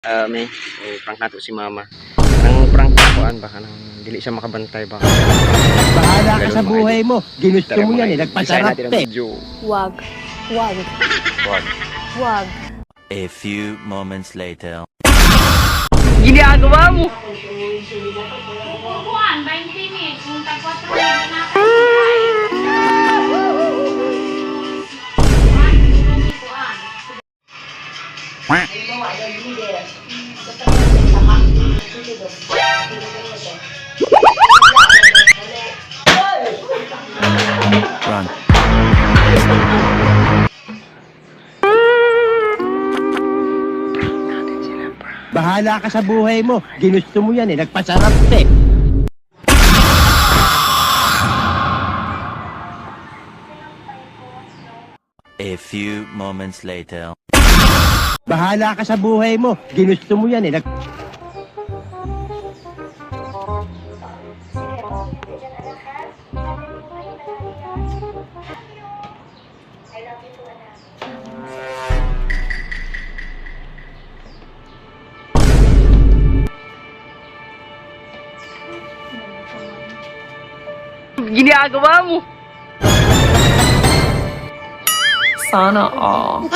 May prank nato si mama. Nang prank kuan baka nang dili siya makabantay ba. Bahala ka sa buhay mo. Ginusto mo yan eh. Nagpasarap eh. Wag. Wag. Wag. Wag. A few moments later. Ginagawa mo. Buwan, 20 minutes. Kung tag-4 na Run. Bahala ka sa buhay mo. Ginusto mo yan eh. Nagpasarap eh. A few moments later. Bahala ka sa buhay mo. Ginusto mo yan eh. Ginagawa mo. Sana all.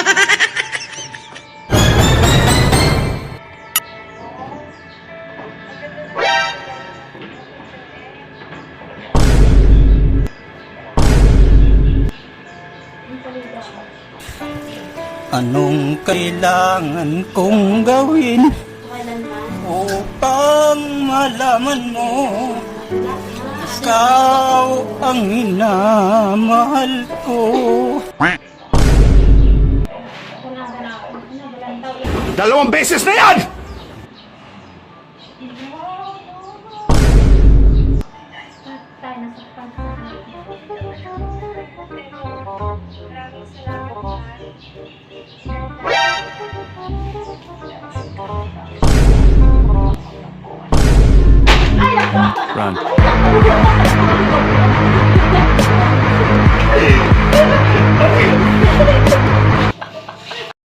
Anong kailangan kong gawin upang malaman mo ikaw ang minamahal ko? Dalawang beses na yan! Run.